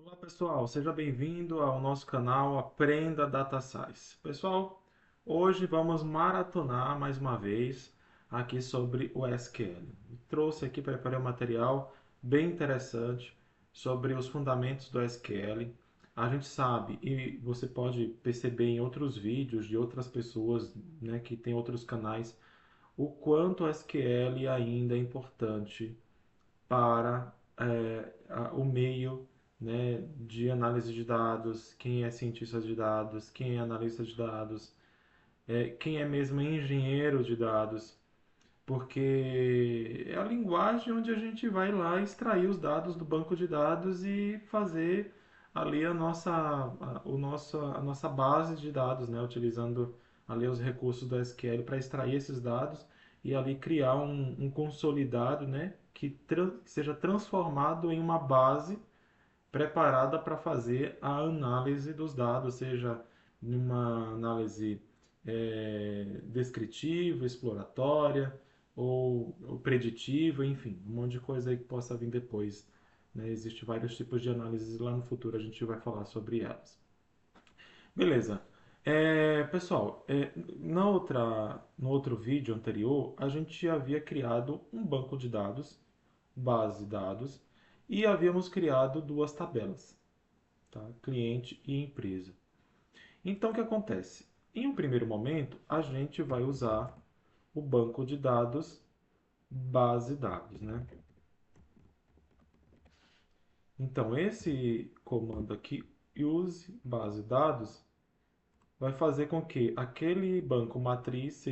Olá pessoal, seja bem-vindo ao nosso canal Aprenda Data Science. Pessoal, hoje vamos maratonar mais uma vez aqui sobre o SQL. Trouxe aqui, preparei um material bem interessante sobre os fundamentos do SQL. A gente sabe, e você pode perceber em outros vídeos de outras pessoas, né, que têm outros canais, o quanto o SQL ainda é importante para o meio, né, de análise de dados, quem é cientista de dados, quem é analista de dados, quem é mesmo engenheiro de dados, porque é a linguagem onde a gente vai lá extrair os dados do banco de dados e fazer ali a nossa base de dados, né, utilizando ali os recursos do SQL para extrair esses dados e ali criar um consolidado, né, que seja transformado em uma base preparada para fazer a análise dos dados, seja numa análise descritiva, exploratória ou preditiva, enfim, um monte de coisa aí que possa vir depois. Né? Existem vários tipos de análises lá no futuro, a gente vai falar sobre elas. Beleza. Pessoal, no outro vídeo anterior, a gente havia criado um banco de dados, base de dados, e havíamos criado duas tabelas, tá? Cliente e empresa. Então, o que acontece? Em um primeiro momento, a gente vai usar o banco de dados, base de dados, né? Então, esse comando aqui, use base de dados, vai fazer com que aquele banco matriz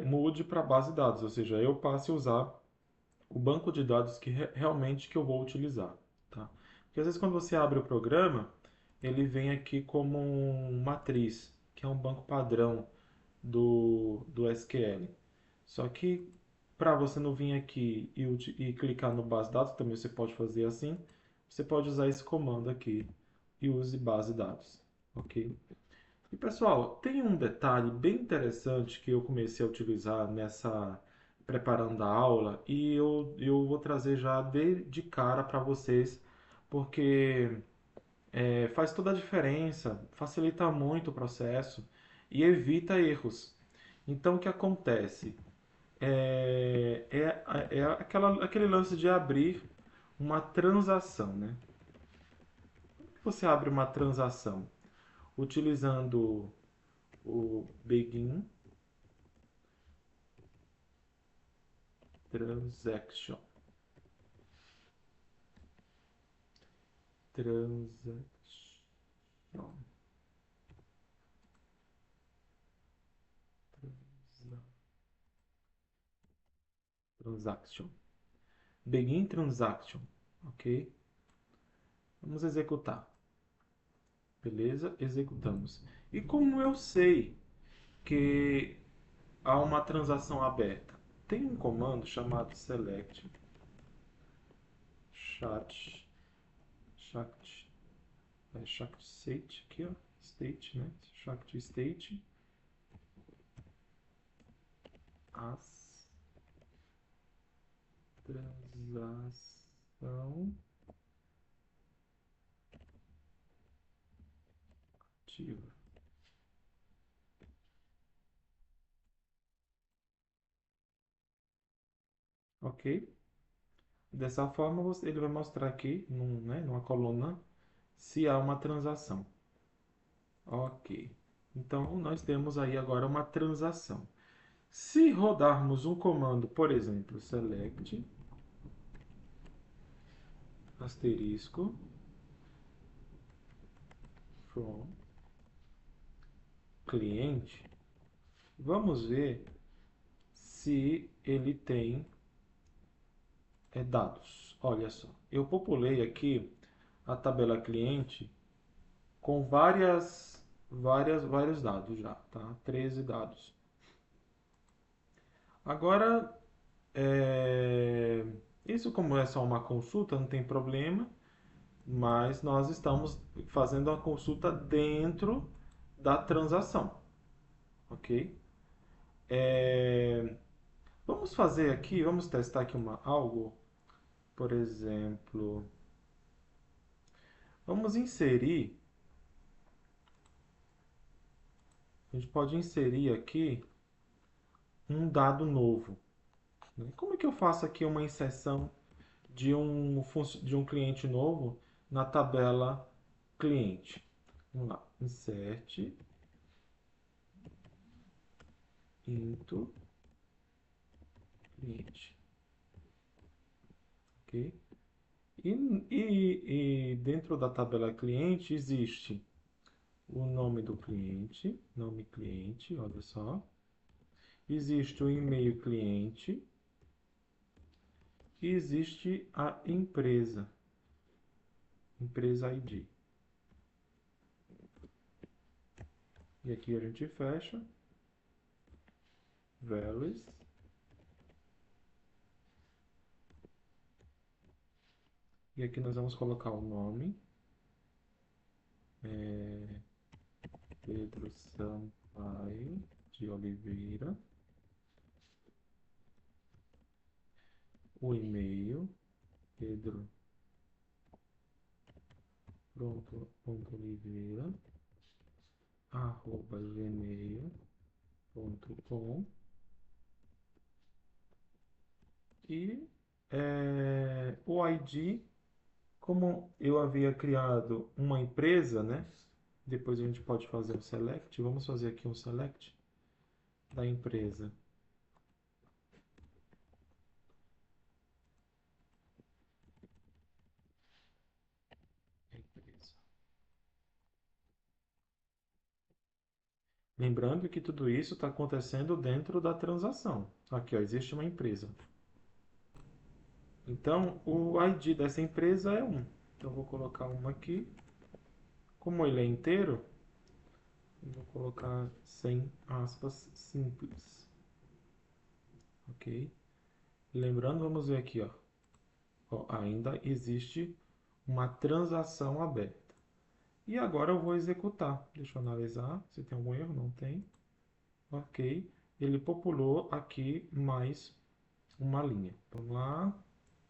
mude para base de dados, ou seja, eu passe a usar o banco de dados que realmente que eu vou utilizar, tá? Porque às vezes quando você abre o programa, ele vem aqui como um matriz, que é um banco padrão do SQL. Só que para você não vir aqui e clicar no base de dados, também você pode fazer assim, você pode usar esse comando aqui e use base de dados, ok? E pessoal, tem um detalhe bem interessante que eu comecei a utilizar nessa preparando a aula e eu vou trazer já de cara para vocês, porque faz toda a diferença, facilita muito o processo e evita erros. Então, o que acontece? Aquele lance de abrir uma transação, né? Você abre uma transação utilizando o begin transaction. Transaction. Transaction. Begin transaction. Ok? Vamos executar. Beleza? Executamos. E como eu sei que há uma transação aberta? Tem um comando chamado select chat chat chat state aqui, ó, state, né? Chat state as transação ativa. Ok? Dessa forma, ele vai mostrar aqui, numa coluna, se há uma transação. Ok. Então, nós temos aí agora uma transação. Se rodarmos um comando, por exemplo, select asterisco from cliente, vamos ver se ele tem dados. Olha só, eu populei aqui a tabela cliente com vários dados já, tá? 13 dados. Agora, isso como é só uma consulta, não tem problema, mas nós estamos fazendo a consulta dentro da transação, ok? É, vamos fazer aqui, vamos testar aqui algo, por exemplo, Vamos inserir, a gente pode inserir aqui um dado novo, né? Como é que eu faço aqui uma inserção de um cliente novo na tabela cliente? Vamos lá, insert into cliente, ok? E dentro da tabela cliente existe o nome do cliente, nome cliente, olha só. Existe o e-mail cliente e existe a empresa, empresa ID. E aqui a gente fecha, values, e aqui nós vamos colocar o nome, Pedro Sampaio de Oliveira, o e-mail, pedro.oliveira, @gmail.com e o ID, como eu havia criado uma empresa, né? Depois a gente pode fazer um select. Vamos fazer aqui um select da empresa. Empresa. Lembrando que tudo isso está acontecendo dentro da transação. Aqui, ó, existe uma empresa. Então, o ID dessa empresa é 1. Então, eu vou colocar uma aqui. Como ele é inteiro, eu vou colocar sem aspas simples. Ok? Lembrando, vamos ver aqui, ó. Ó, ainda existe uma transação aberta. E agora eu vou executar. Deixa eu analisar se tem algum erro. Não tem. Ok. Ele populou aqui mais uma linha. Vamos lá.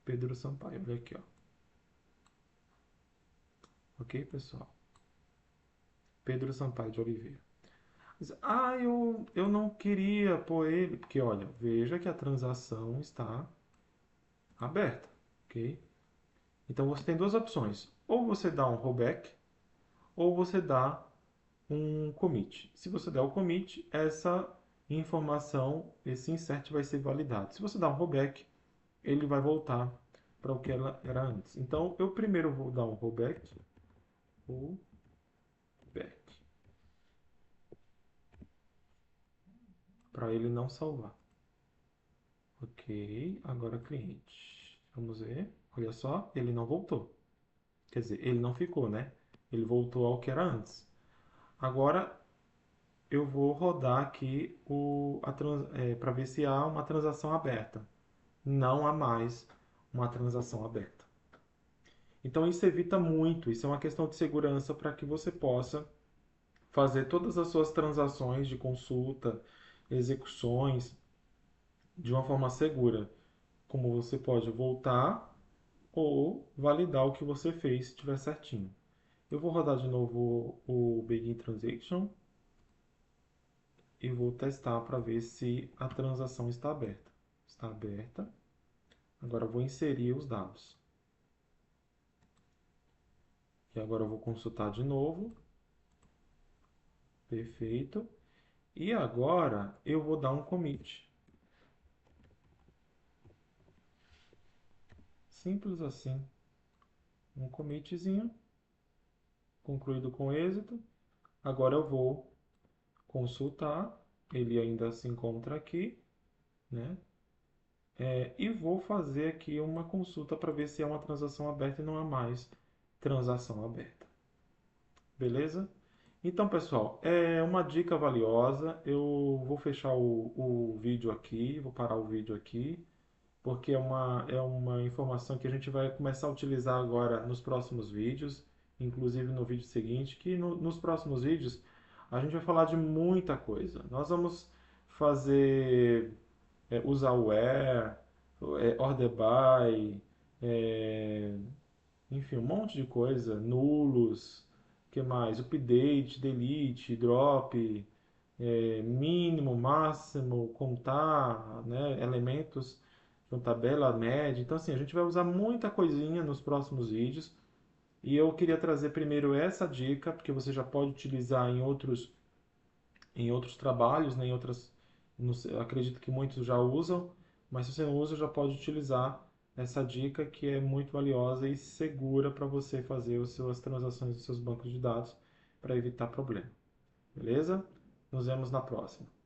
Pedro Sampaio. Olha aqui, ó. Ok, pessoal? Pedro Sampaio de Oliveira. Eu não queria pôr ele. Porque, olha, veja que a transação está aberta. Ok? Então você tem duas opções. Ou você dá um rollback, ou você dá um commit. Se você der o commit, essa informação, esse insert vai ser validado. Se você dar um rollback, ele vai voltar para o que ela era antes. Então, eu primeiro vou dar um rollback, para ele não salvar. Ok, agora cliente. Vamos ver. Olha só, ele não voltou. Quer dizer, ele não ficou, né? Ele voltou ao que era antes. Agora, eu vou rodar aqui para ver se há uma transação aberta. Não há mais uma transação aberta. Então isso evita muito, isso é uma questão de segurança para que você possa fazer todas as suas transações de consulta, execuções de uma forma segura. Como você pode voltar ou validar o que você fez se estiver certinho. Eu vou rodar de novo o Begin Transaction e vou testar para ver se a transação está aberta. Está aberta. Agora eu vou inserir os dados. E agora eu vou consultar de novo. Perfeito. E agora eu vou dar um commit. Simples assim. Um commitzinho, concluído com êxito. Agora eu vou consultar. Ele ainda se encontra aqui, né? E vou fazer aqui uma consulta para ver se é uma transação aberta e não há mais transação aberta. Beleza? Então, pessoal, é uma dica valiosa. Eu vou fechar o vídeo aqui, vou parar o vídeo aqui, porque é uma informação que a gente vai começar a utilizar agora nos próximos vídeos, inclusive no vídeo seguinte, que nos próximos vídeos a gente vai falar de muita coisa. Nós vamos fazer, usar o where, order by, é, enfim, um monte de coisa, nulos, que mais? Update, delete, drop, mínimo, máximo, contar, né, elementos de uma tabela média. Então, assim, a gente vai usar muita coisinha nos próximos vídeos. E eu queria trazer primeiro essa dica, porque você já pode utilizar em outros trabalhos, né, em outras, acredito que muitos já usam, mas se você não usa, já pode utilizar essa dica que é muito valiosa e segura para você fazer as suas transações dos seus bancos de dados para evitar problema. Beleza? Nos vemos na próxima.